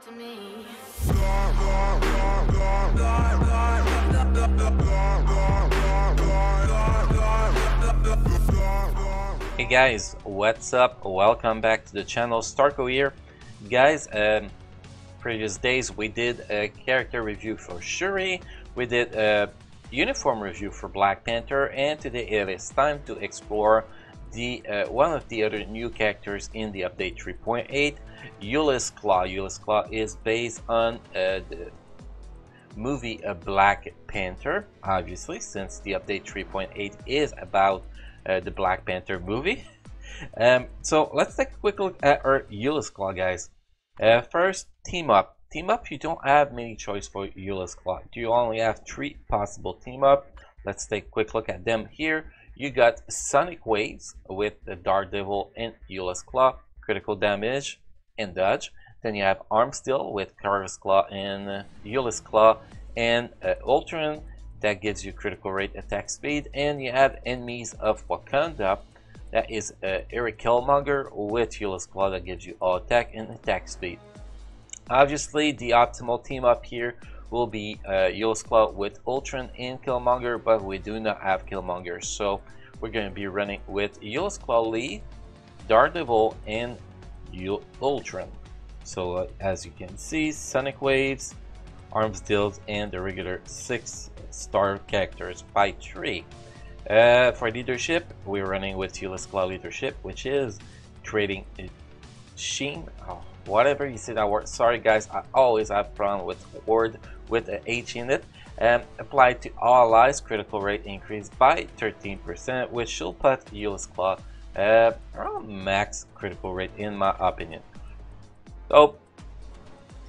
to me. Hey guys, what's up? Welcome back to the channel. Starko here. Guys, previous days we did a character review for Shuri, we did a uniform review for Black Panther, and today it is time to explore the one of the other new characters in the update 3.8, Ulysses Klaue. Ulysses Klaue is based on the movie Black Panther, obviously, since the update 3.8 is about the Black Panther movie. So let's take a quick look at our Ulysses Klaue, guys. First, team up. Team up, you don't have many choice for Ulysses Klaue. You only have 3 possible team up. Let's take a quick look at them here. You got Sonic Waves with the Daredevil and Ulysses Klaue, critical damage and dodge. Then you have Arm Steel with Carver's Claw and Ulysses Klaue, and Ultron that gives you critical rate, attack speed. And you have Enemies of Wakanda, that is Eric Killmonger with Ulysses Klaue that gives you all attack and attack speed. Obviously, the optimal team up here will be Ulysses Klaue with Ultron and Killmonger, but we do not have Killmonger, so we're going to be running with Ulysses Klaue lead, Daredevil, and Ultron. So as you can see, Sonic Waves, Arms Deals, and the regular 6-star characters by 3. For leadership, we're running with Ulysses Klaue leadership, which is creating a sheen. Oh, whatever you say that word. Sorry guys, I always have problem with word with a H in it. Applied to all allies, critical rate increased by 13%, which should put Ulysses Klaue around max critical rate in my opinion. So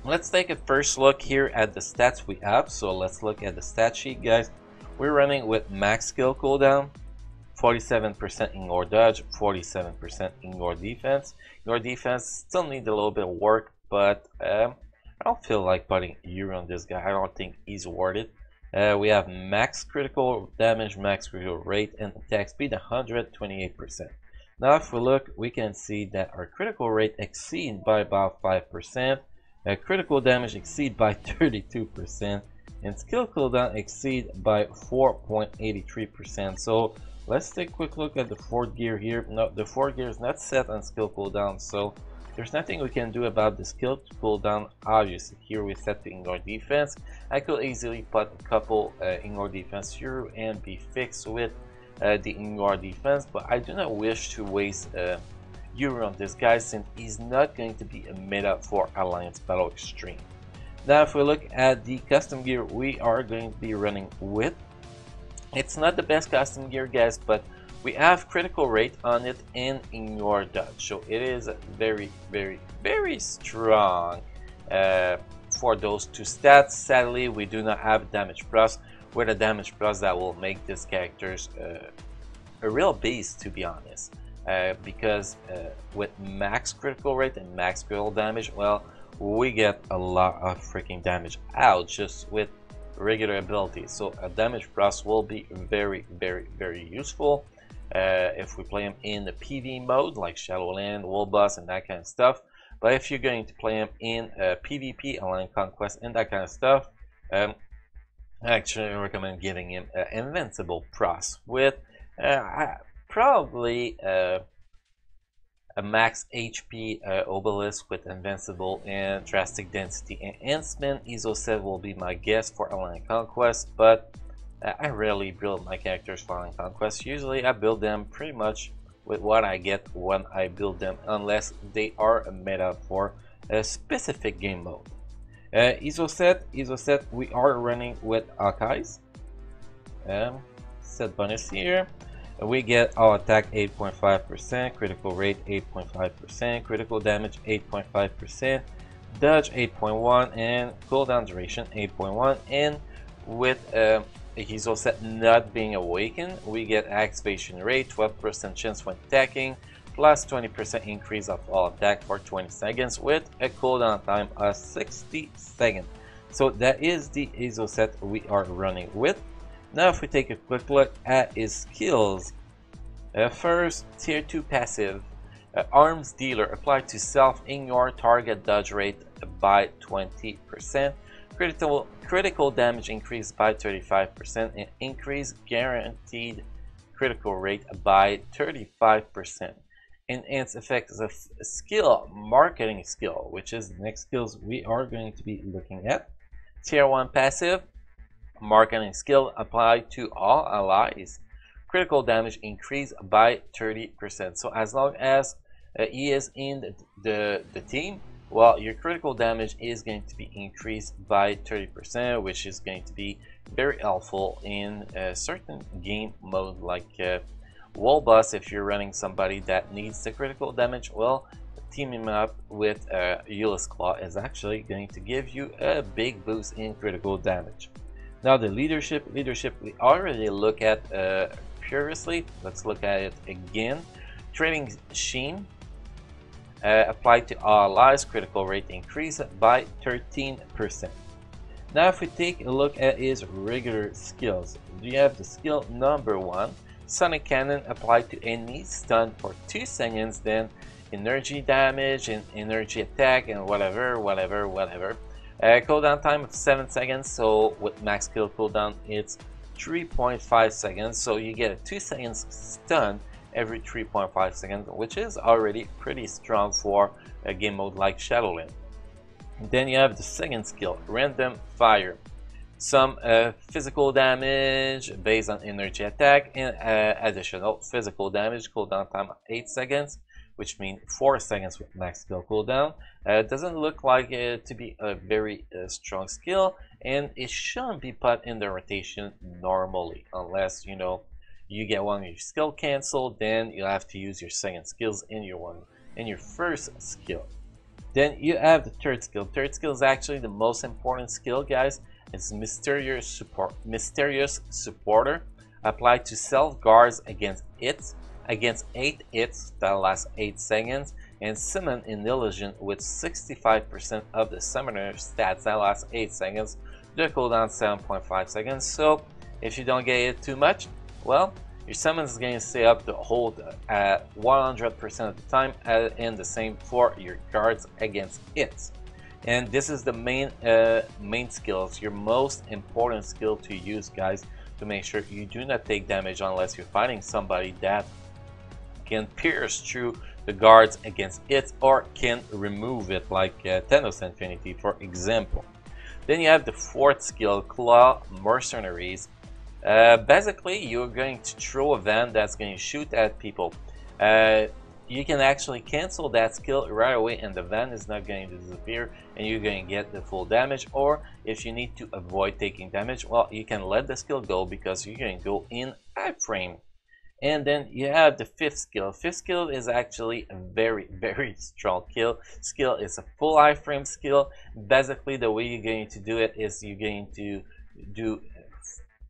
let's take a first look here at the stats we have. So let's look at the stat sheet, guys. We're running with max skill cooldown, 47% ignore dodge, 47% ignore defense. Your defense still needs a little bit of work, but I don't feel like putting Yuri on this guy. I don't think he's worth it. We have max critical damage, max critical rate, and attack speed 128%. Now if we look, we can see that our critical rate exceeds by about 5%, critical damage exceeds by 32%, and skill cooldown exceed by 4.83%. So let's take a quick look at the 4th gear here. No, the 4th gear is not set on skill cooldown, so there's nothing we can do about the skill cooldown. Obviously here we set the ignore defense. I could easily put a couple ignore defense here and be fixed with the ignore defense, but I do not wish to waste Yuri on this guy since he's not going to be a meta for Alliance Battle Extreme. Now if we look at the custom gear we are going to be running with, it's not the best custom gear, guys, but we have critical rate on it and ignore dodge, so it is very strong for those 2 stats. Sadly, we do not have damage plus, with a damage plus that will make this character's a real beast, to be honest, because with max critical rate and max critical damage, well, we get a lot of freaking damage out just with regular abilities. So a damage plus will be very useful if we play him in the PV mode like Shadowland, World Boss, and that kind of stuff. But if you're going to play him in PvP, Alliance Conquest, and that kind of stuff, I actually recommend giving him Invincible Pros with probably a max HP obelisk with Invincible and Drastic Density Enhancement. Isoset will be my guess for Alliance Conquest, but I rarely build my characters for Alliance Conquest. Usually I build them pretty much with what I get when I build them, unless they are a meta for a specific game mode. Isoset, we are running with Hawkeyes. Set bonus here. We get all attack 8.5%, critical rate 8.5%, critical damage 8.5%, dodge 8.1, and cooldown duration 8.1. And with Isoset not being awakened, we get activation rate 12% chance when attacking, plus 20% increase of all attack for 20 seconds with a cooldown time of 60 seconds. So that is the Isoset we are running with. Now if we take a quick look at his skills, first tier 2 passive, Arms dealer applied to self, ignore target dodge rate by 20%. Critical damage increased by 35% and increase guaranteed critical rate by 35%. Enhance effects of skill, marketing skill, which is the next skills we are going to be looking at. Tier 1 passive, marketing skill applied to all allies. Critical damage increased by 30%. So as long as he is in the team, well, your critical damage is going to be increased by 30%, which is going to be very helpful in a certain game mode like wall boss. If you're running somebody that needs the critical damage, well, teaming up with Ulysses Klaue is actually going to give you a big boost in critical damage. Now the leadership we already looked at previously. Let's look at it again. Trading Sheen applied to all allies, critical rate increased by 13%. Now if we take a look at his regular skills, you have the skill number 1, Sonic Cannon applied to enemies, stunned for 2 seconds, then energy damage and energy attack and whatever. Cooldown time of 7 seconds, so with max skill cooldown it's 3.5 seconds, so you get a 2 seconds stun every 3.5 seconds, which is already pretty strong for a game mode like Shadowland. Then you have the second skill, Random Fire. Some physical damage based on energy attack and additional physical damage, cooldown time of 8 seconds, which means 4 seconds with max skill cooldown. Doesn't look like it to be a very strong skill, and it shouldn't be put in the rotation normally, unless you get one of your skill canceled, then you have to use your second skills in your first skill. Then you have the third skill. Third skill is actually the most important skill, guys. It's Mysterious Supporter, applied to self guards against 8 hits that last 8 seconds, and summon an illusion with 65% of the summoner stats that last 8 seconds. The cooldown 7.5 seconds. So if you don't get it too much, well, your summon is going to stay up to hold at 100% of the time, and the same for your guards against it. And this is the main skills, your most important skill to use, guys, to make sure you do not take damage unless you're fighting somebody that can pierce through the guards against it or can remove it, like Thanos Infinity, for example. Then you have the fourth skill, Claw Mercenaries. Basically, you're going to throw a van that's going to shoot at people. You can actually cancel that skill right away and the van is not going to disappear and you're going to get the full damage. Or if you need to avoid taking damage, well, you can let the skill go because you're going to go in iframe. And then you have the fifth skill. Fifth skill is actually a very strong skill. It's a full iframe skill. Basically, the way you're going to do it is you're going to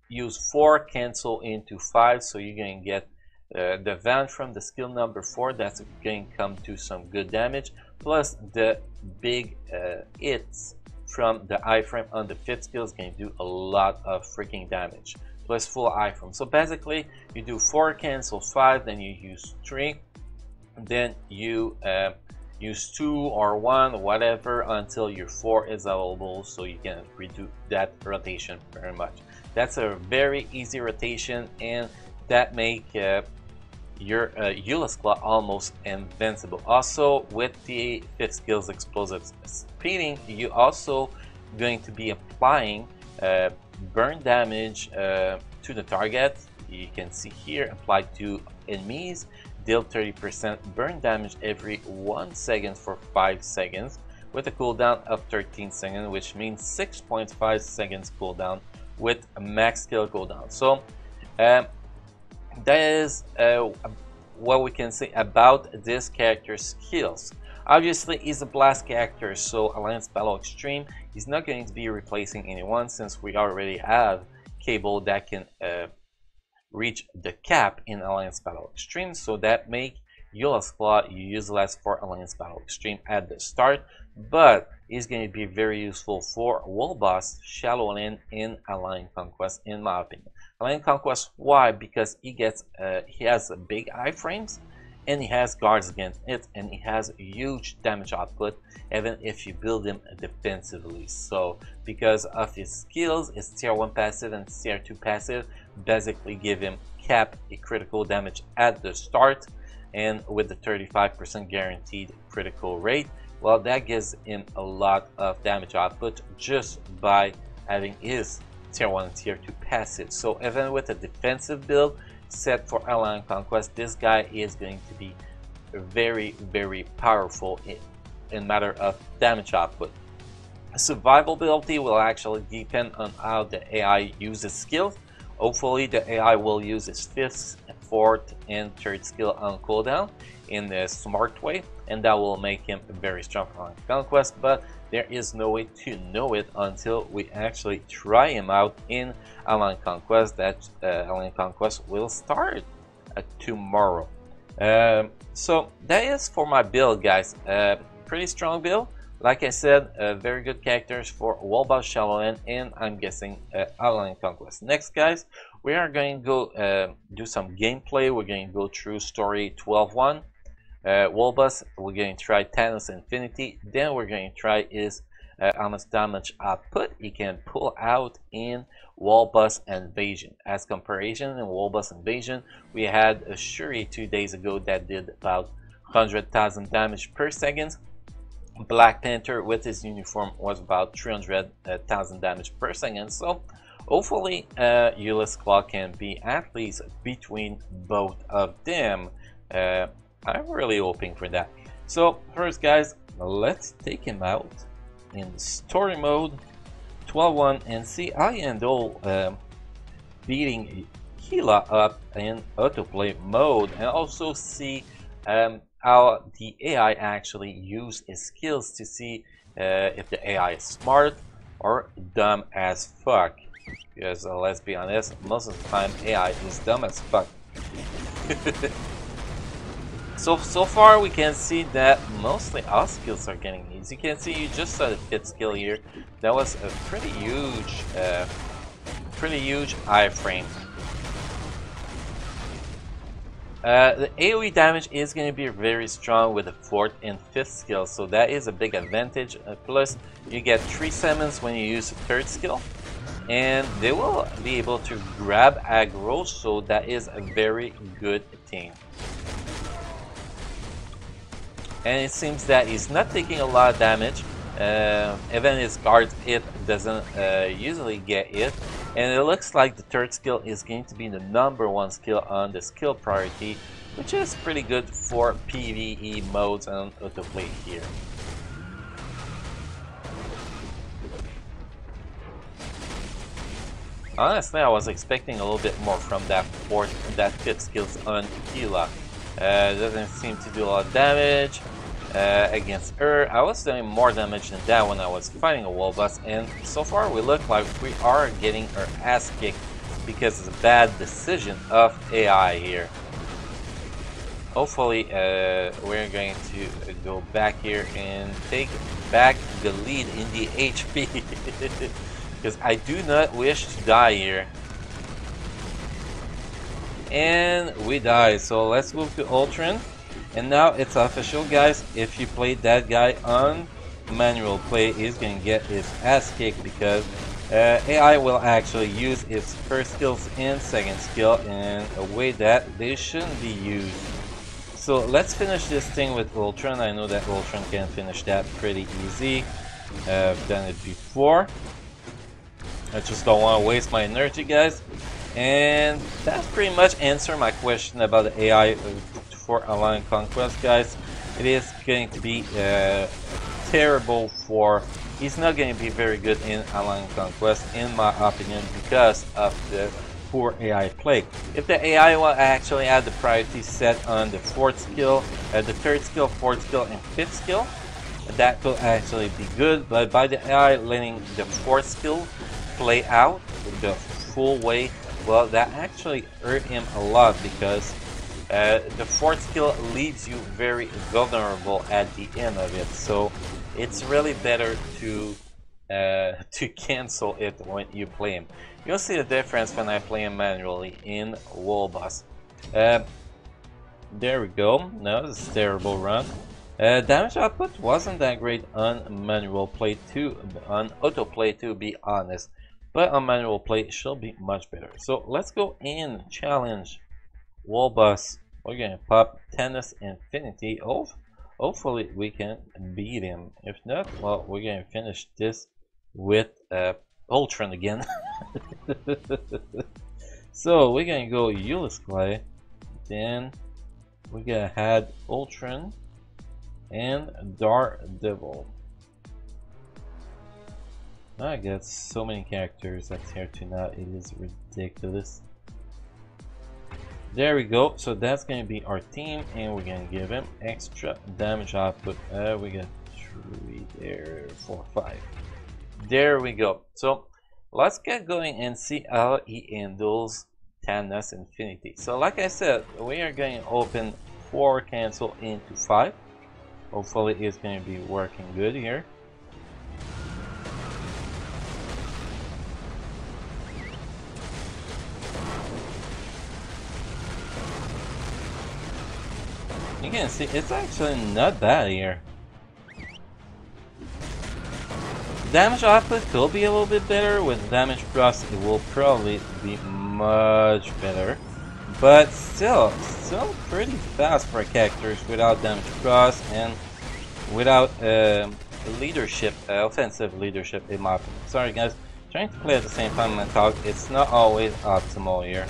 use 4 cancel into 5, so you're going to get the van from the skill number 4. That's going to come to some good damage, plus the big hits from the iframe on the fifth skill is going to do a lot of freaking damage, plus full iframe. So basically you do 4 cancel 5, then you use 3, then you use 2 or 1, whatever, until your 4 is available, so you can redo that rotation very much. That's a very easy rotation, and that make your Ulysses Klaue almost invincible. Also, with the 5th skill's explosive speeding, you also going to be applying burn damage to the target. You can see here, applied to enemies, deal 30% burn damage every 1 second for 5 seconds, with a cooldown of 13 seconds, which means 6.5 seconds cooldown with a max skill cooldown. So that is what we can say about this character's skills. Obviously, he's a blast character, so Alliance Battle Extreme is not going to be replacing anyone, since we already have Cable that can reach the cap in Alliance Battle Extreme, so that make Ulysses Klaue useless for Alliance Battle Extreme at the start, but is going to be very useful for World Boss, Shadowland, and Alliance Conquest, in my opinion. Alliance Conquest, why? Because he has big iframes, and he has guards against it, and he has huge damage output even if you build him defensively. So because of his skills, his tier 1 passive and tier 2 passive basically give him cap a critical damage at the start, and with the 35% guaranteed critical rate, well, that gives him a lot of damage output just by having his tier 1 and tier 2 passive. So even with a defensive build set for Alliance Conquest, this guy is going to be very powerful in matter of damage output. Survivability will actually depend on how the AI uses skills. Hopefully the AI will use its 5th, 4th and 3rd skill on cooldown in a smart way, and that will make him very strong for Conquest, but there is no way to know it until we actually try him out in Alliance Conquest. That Alliance Conquest will start tomorrow. So that is for my build, guys. Pretty strong build. Like I said, very good characters for World Boss Shallow End, and I'm guessing Alliance Conquest. Next, guys, we are going to go do some gameplay. We're going to go through story 12-1. World Boss, we're going to try Thanos Infinity. Then we're going to try his how much damage output he can pull out in World Boss Invasion. As comparison, in World Boss Invasion, we had a Shuri 2 days ago that did about 100,000 damage per second. Black Panther with his uniform was about 300,000 damage per second. So hopefully Ulysses Klaue can be at least between both of them. I'm really hoping for that. So first, guys, let's take him out in story mode 12-1 and see how he handle beating Hela up in autoplay mode, and also see how the AI actually use his skills to see if the AI is smart or dumb as fuck. Because let's be honest, most of the time AI is dumb as fuck. So far we can see that mostly all skills are getting these. You can see you just saw the 5th skill here. That was a pretty huge iframe. The AoE damage is going to be very strong with the 4th and 5th skill, so that is a big advantage. Plus, you get 3 summons when you use the 3rd skill, and they will be able to grab aggro, so that is a very good thing. And it seems that he's not taking a lot of damage. Even his guard hit doesn't usually get hit, and it looks like the 3rd skill is going to be the #1 skill on the skill priority, which is pretty good for PvE modes and autoplay here. Honestly, I was expecting a little bit more from that 5th skills on Hela. Doesn't seem to do a lot of damage against her. I was doing more damage than that when I was fighting a World Boss, and so far we look like we are getting our ass kicked because it's a bad decision of AI here. Hopefully we're going to go back here and take back the lead in the HP because I do not wish to die here. And we die, so let's move to Ultron. And now it's official, guys. If you played that guy on manual play, he's gonna get his ass kicked because AI will actually use his 1st skills and 2nd skill in a way that they shouldn't be used. So let's finish this thing with Ultron. I know that Ultron can finish that pretty easy. I've done it before. I just don't want to waste my energy, guys. And that's pretty much answered my question about the AI for Alliance Conquest, guys. It is going to be terrible for... He's not going to be very good in Alliance Conquest, in my opinion, because of the poor AI play. If the AI will actually add the priority set on the 4th skill, the 3rd skill, 4th skill, and 5th skill, that could actually be good. But by the AI letting the 4th skill play out the full way, well, that actually hurt him a lot because the 4th skill leaves you very vulnerable at the end of it. So it's really better to cancel it when you play him. You'll see the difference when I play him manually in World Boss. There we go. No, this is a terrible run. Damage output wasn't that great on manual play too, on autoplay to be honest, but on manual play it should be much better. So let's go in challenge wall boss. We're gonna pop Tennis Infinity. Hopefully we can beat him. If not, well, we're gonna finish this with Ultron again. So we're gonna go Ulysses Klaue, then we're gonna add Ultron and Daredevil. I got so many characters that's here tonight, it is ridiculous. There we go, so that's gonna be our team, and we're gonna give him extra damage output. We got 3 there, 4, 5. There we go. So let's get going and see how he handles Thanos Infinity. So like I said, we are going to open 4 cancel into 5. Hopefully it's going to be working good here. You can see it's actually not bad here. Damage output could be a little bit better. With damage plus it will probably be much better, but still pretty fast for characters without damage plus and without leadership, offensive leadership in my opinion. Sorry guys, trying to play at the same time and talk, it's not always optimal here.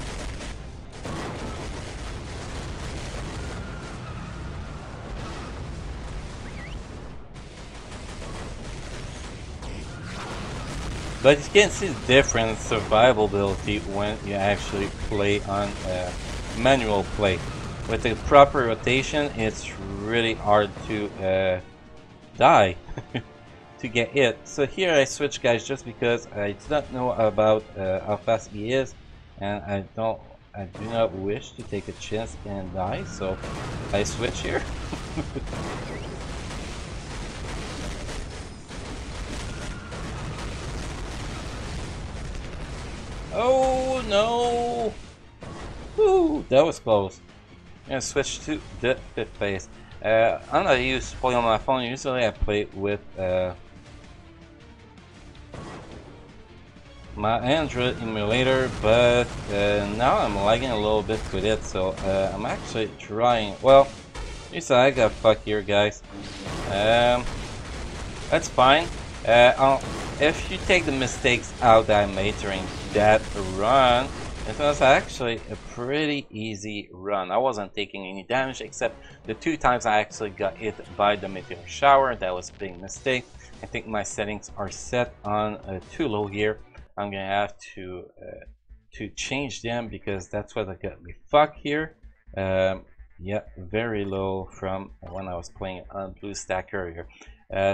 But you can see the different survivability when you actually play on manual play. With the proper rotation, it's really hard to die to get hit. So here I switch guys just because I do not know about how fast he is, and I do not wish to take a chance and die. So I switch here. Oh no! Woo, that was close. I'm gonna switch to the 5th phase. I'm not used to play on my phone. Usually I play with my Android emulator, but now I'm lagging a little bit with it. So I'm actually trying. Well, you said I got fucked here, guys. That's fine. If you take the mistakes out that I made during that run, it was actually a pretty easy run. I wasn't taking any damage except the 2 times I actually got hit by the meteor shower. That was a big mistake. I think my settings are set on too low here. I'm gonna have to change them because that's what got me fucked here. Yeah, very low from when I was playing on BlueStack earlier.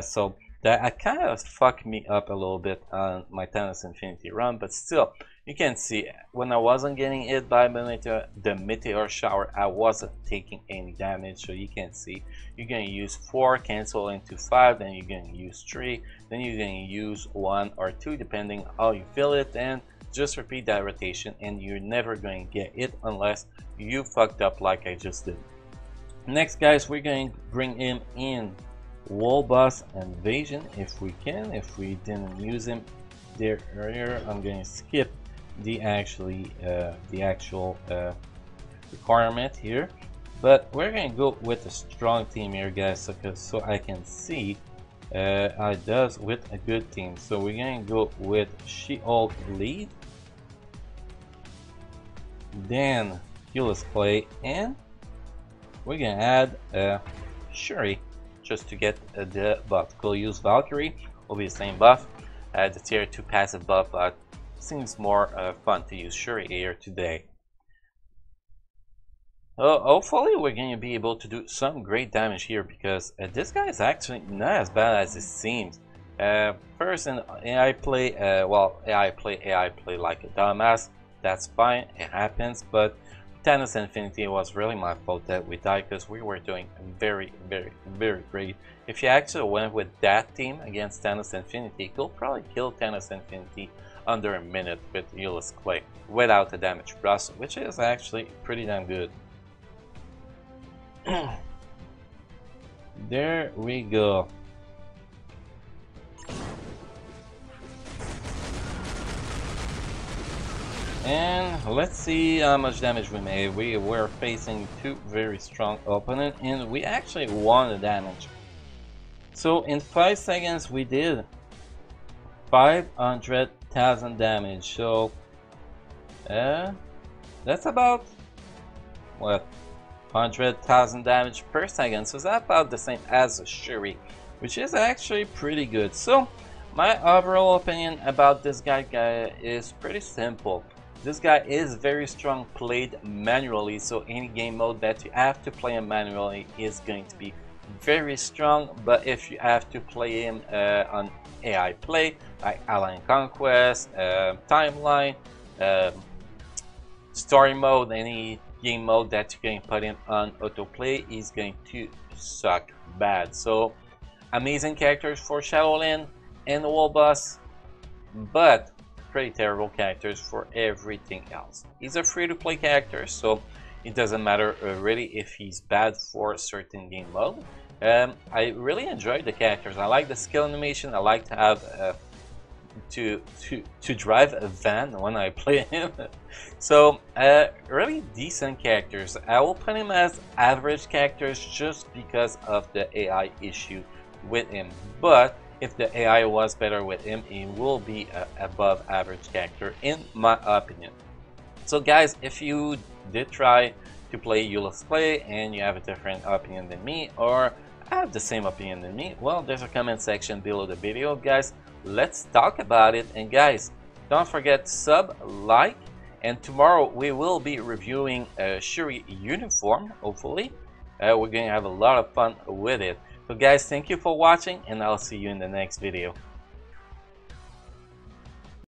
So that kind of fucked me up a little bit on my Thanos Infinity run, but still, you can see when I wasn't getting hit by the meteor shower, I wasn't taking any damage. So you can see you're going to use 4, cancel into 5, then you're going to use 3, then you're going to use 1 or 2 depending how you feel it, and just repeat that rotation, and you're never going to get hit unless you fucked up like I just did. Next guys, we're going to bring him in Wall Boss Invasion if we can. If we didn't use him there earlier, I'm going to skip the actual requirement here, but we're going to go with a strong team here guys, so I can see how it does with a good team. So we're going to go with She-Hulk lead, then Ulysses Klaue, and we're going to add Shuri just to get the buff. We'll use Valkyrie, will be the same buff. The tier 2 passive buff, but seems more fun to use Shuri here today. Hopefully we're going to be able to do some great damage here, because this guy is actually not as bad as it seems. First in AI play, AI play like a dumbass, that's fine, it happens, but Thanos Infinity was really my fault that we died, because we were doing very great. If you actually went with that team against Thanos Infinity, you'll probably kill Thanos Infinity under a minute with Ulysses Klaue without the damage plus, which is actually pretty damn good. There we go. And let's see how much damage we made. We were facing two very strong opponents and we actually won the damage. So in 5 seconds we did 500,000 damage. So that's about what, 100,000 damage per second. So that's about the same as Shuri, which is actually pretty good. So my overall opinion about this guy is pretty simple. This guy is very strong played manually, so any game mode that you have to play him manually is going to be very strong. But if you have to play him on AI play, like Alliance Conquest, Timeline, Story mode, any game mode that you can put him on autoplay, is going to suck bad. So amazing characters for Shadowland and the Wall Boss, but pretty terrible characters for everything else. He's a free-to-play character, so it doesn't matter really if he's bad for a certain game mode. I really enjoyed the characters. I like the skill animation. I like to have to drive a van when I play him. So really decent characters. I will put him as average characters just because of the AI issue with him, but if the AI was better with him, he will be an above average character in my opinion. So guys, if you did try to play Ulysses Klaue and you have a different opinion than me, or have the same opinion than me, well, there's a comment section below the video, guys. Let's talk about it. And guys, don't forget to sub, like, and tomorrow we will be reviewing a Shuri uniform, hopefully. We're going to have a lot of fun with it. So guys, thank you for watching, and I'll see you in the next video.